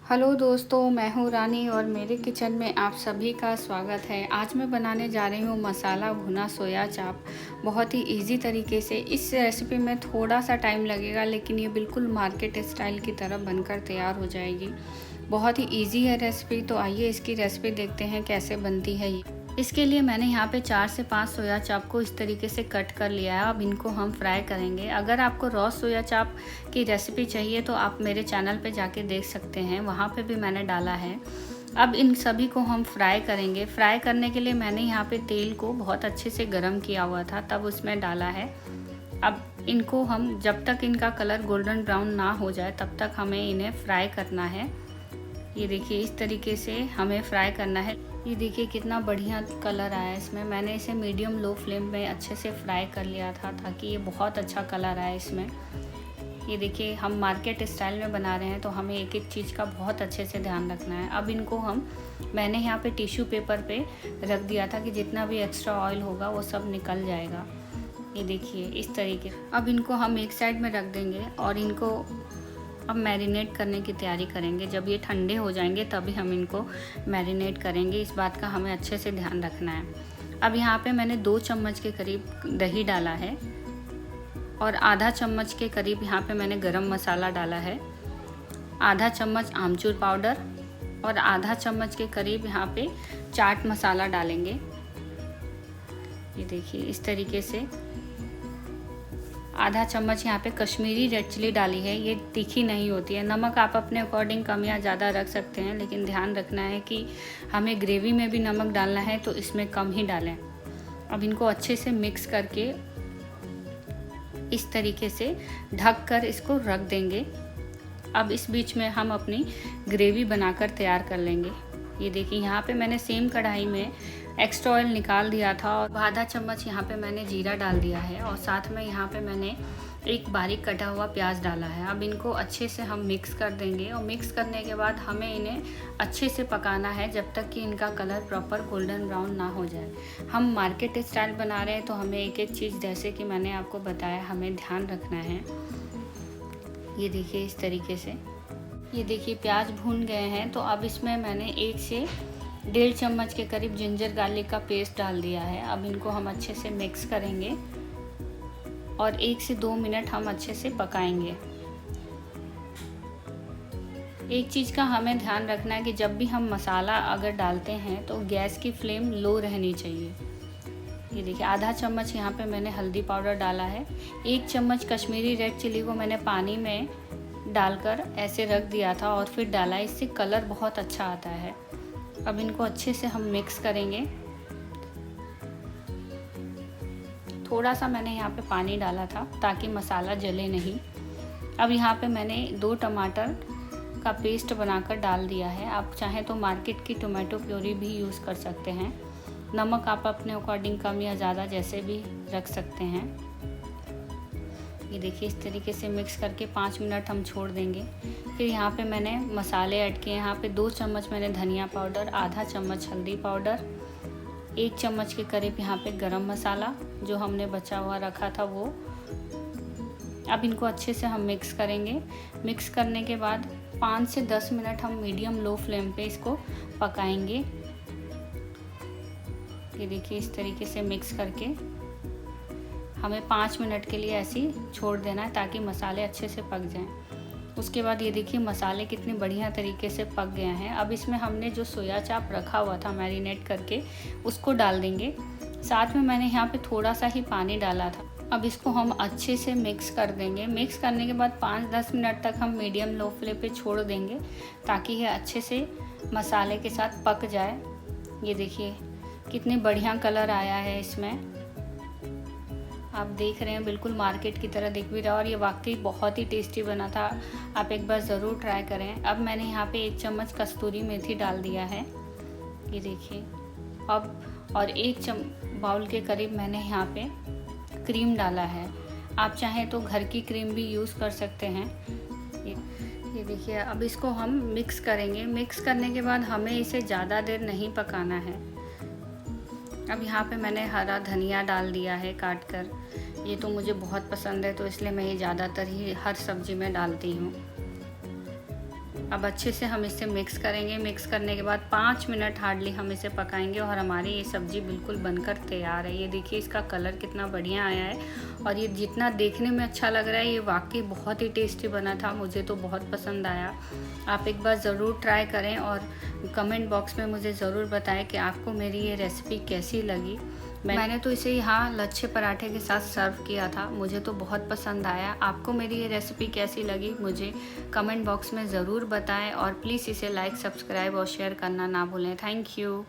Hello दोस्तों, मैं हूँ रानी और मेरे किचन में आप सभी का स्वागत है। आज मैं बनाने जा रही हूँ मसाला भुना सोया चाप। बहुत ही इजी तरीके से। इस रेसिपी में थोड़ा सा टाइम लगेगा, लेकिन ये बिल्कुल मार्केट स्टाइल की तरह बनकर तैयार हो जाएगी। बहुत ही इजी है रेसिपी। तो आइए इसकी रेसिपी देखते हैं कैसे बनती है ये। इसके लिए मैंने यहाँ पे 4 से 5 सोया चाप को इस तरीके से कट कर लिया है। अब इनको हम फ्राई करेंगे। अगर आपको रॉ सोया चाप की रेसिपी चाहिए तो आप मेरे चैनल पे जाके देख सकते हैं, वहाँ पे भी मैंने डाला है। अब इन सभी को हम फ्राई करेंगे। फ्राई करने के लिए मैंने यहाँ पे तेल को बहुत अच्छे से गर्म किया हुआ था, तब उसमें डाला है। अब इनको हम जब तक इनका कलर गोल्डन ब्राउन ना हो जाए तब तक हमें इन्हें फ्राई करना है। ये देखिए इस तरीके से हमें फ्राई करना है। ये देखिए कितना बढ़िया कलर आया है इसमें। मैंने इसे मीडियम लो फ्लेम में अच्छे से फ्राई कर लिया था ताकि ये बहुत अच्छा कलर आए इसमें। ये देखिए हम मार्केट स्टाइल में बना रहे हैं तो हमें एक एक चीज़ का बहुत अच्छे से ध्यान रखना है। अब इनको मैंने यहाँ पे टिश्यू पेपर पे रख दिया था कि जितना भी एक्स्ट्रा ऑयल होगा वो सब निकल जाएगा। ये देखिए इस तरीके। अब इनको हम एक साइड में रख देंगे और इनको अब मैरिनेट करने की तैयारी करेंगे। जब ये ठंडे हो जाएंगे तभी हम इनको मैरिनेट करेंगे। इस बात का हमें अच्छे से ध्यान रखना है। अब यहाँ पे मैंने 2 चम्मच के करीब दही डाला है और आधा चम्मच के करीब यहाँ पे मैंने गरम मसाला डाला है, आधा चम्मच आमचूर पाउडर और आधा चम्मच के करीब यहाँ पे चाट मसाला डालेंगे। ये देखिए इस तरीके से। आधा चम्मच यहाँ पे कश्मीरी रेड चिली डाली है। ये तीखी नहीं होती है। नमक आप अपने अकॉर्डिंग कम या ज़्यादा रख सकते हैं, लेकिन ध्यान रखना है कि हमें ग्रेवी में भी नमक डालना है तो इसमें कम ही डालें। अब इनको अच्छे से मिक्स करके इस तरीके से ढक कर इसको रख देंगे। अब इस बीच में हम अपनी ग्रेवी बनाकर तैयार कर लेंगे। ये देखिए यहाँ पे मैंने सेम कढ़ाई में एक्स्ट्रा ऑयल निकाल दिया था और आधा चम्मच यहाँ पे मैंने जीरा डाल दिया है और साथ में यहाँ पे मैंने एक बारीक कटा हुआ प्याज डाला है। अब इनको अच्छे से हम मिक्स कर देंगे और मिक्स करने के बाद हमें इन्हें अच्छे से पकाना है जब तक कि इनका कलर प्रॉपर गोल्डन ब्राउन ना हो जाए। हम मार्केट स्टाइल बना रहे हैं तो हमें एक एक चीज़ जैसे कि मैंने आपको बताया हमें ध्यान रखना है। ये देखिए इस तरीके से। ये देखिए प्याज भून गए हैं तो अब इसमें मैंने 1 से 1.5 चम्मच के करीब जिंजर गार्लिक का पेस्ट डाल दिया है। अब इनको हम अच्छे से मिक्स करेंगे और 1 से 2 मिनट हम अच्छे से पकाएंगे। एक चीज़ का हमें ध्यान रखना है कि जब भी हम मसाला अगर डालते हैं तो गैस की फ्लेम लो रहनी चाहिए। ये देखिए आधा चम्मच यहाँ पे मैंने हल्दी पाउडर डाला है। 1 चम्मच कश्मीरी रेड चिली को मैंने पानी में डालकर ऐसे रख दिया था और फिर डाला। इससे कलर बहुत अच्छा आता है। अब इनको अच्छे से हम मिक्स करेंगे। थोड़ा सा मैंने यहाँ पे पानी डाला था ताकि मसाला जले नहीं। अब यहाँ पे मैंने 2 टमाटर का पेस्ट बनाकर डाल दिया है। आप चाहें तो मार्केट की टोमेटो प्योरी भी यूज़ कर सकते हैं। नमक आप अपने अकॉर्डिंग कम या ज़्यादा जैसे भी रख सकते हैं। ये देखिए इस तरीके से मिक्स करके 5 मिनट हम छोड़ देंगे। फिर यहाँ पे मैंने मसाले ऐड किए। यहाँ पे 2 चम्मच मैंने धनिया पाउडर, आधा चम्मच हल्दी पाउडर, 1 चम्मच के करीब यहाँ पे गरम मसाला जो हमने बचा हुआ रखा था वो। अब इनको अच्छे से हम मिक्स करेंगे। मिक्स करने के बाद 5 से 10 मिनट हम मीडियम लो फ्लेम पे इसको पकाएंगे। ये देखिए इस तरीके से मिक्स करके हमें 5 मिनट के लिए ऐसे ही छोड़ देना है ताकि मसाले अच्छे से पक जाएं। उसके बाद ये देखिए मसाले कितने बढ़िया तरीके से पक गए हैं। अब इसमें हमने जो सोया चाप रखा हुआ था मैरिनेट करके उसको डाल देंगे। साथ में मैंने यहाँ पे थोड़ा सा ही पानी डाला था। अब इसको हम अच्छे से मिक्स कर देंगे। मिक्स करने के बाद 5-10 मिनट तक हम मीडियम लो फ्लेम पे छोड़ देंगे ताकि ये अच्छे से मसाले के साथ पक जाए। ये देखिए कितने बढ़िया कलर आया है इसमें। आप देख रहे हैं बिल्कुल मार्केट की तरह दिख भी रहा है और ये वाकई बहुत ही टेस्टी बना था। आप एक बार ज़रूर ट्राई करें। अब मैंने यहाँ पे 1 चम्मच कस्तूरी मेथी डाल दिया है। ये देखिए अब और 1 बाउल के करीब मैंने यहाँ पे क्रीम डाला है। आप चाहें तो घर की क्रीम भी यूज़ कर सकते हैं। ये देखिए अब इसको हम मिक्स करेंगे। मिक्स करने के बाद हमें इसे ज़्यादा देर नहीं पकाना है। अब यहाँ पे मैंने हरा धनिया डाल दिया है काट कर। ये तो मुझे बहुत पसंद है तो इसलिए मैं ये ज़्यादातर ही हर सब्ज़ी में डालती हूँ। अब अच्छे से हम इसे मिक्स करेंगे। मिक्स करने के बाद 5 मिनट हार्डली हम इसे पकाएंगे और हमारी ये सब्ज़ी बिल्कुल बनकर तैयार है। ये देखिए इसका कलर कितना बढ़िया आया है और ये जितना देखने में अच्छा लग रहा है ये वाकई बहुत ही टेस्टी बना था। मुझे तो बहुत पसंद आया। आप एक बार ज़रूर ट्राई करें और कमेंट बॉक्स में मुझे ज़रूर बताएं कि आपको मेरी ये रेसिपी कैसी लगी। मैंने तो इसे यहाँ लच्छे पराठे के साथ सर्व किया था। मुझे तो बहुत पसंद आया। आपको मेरी ये रेसिपी कैसी लगी मुझे कमेंट बॉक्स में ज़रूर बताएं और प्लीज़ इसे लाइक, सब्सक्राइब और शेयर करना ना भूलें। Thank you.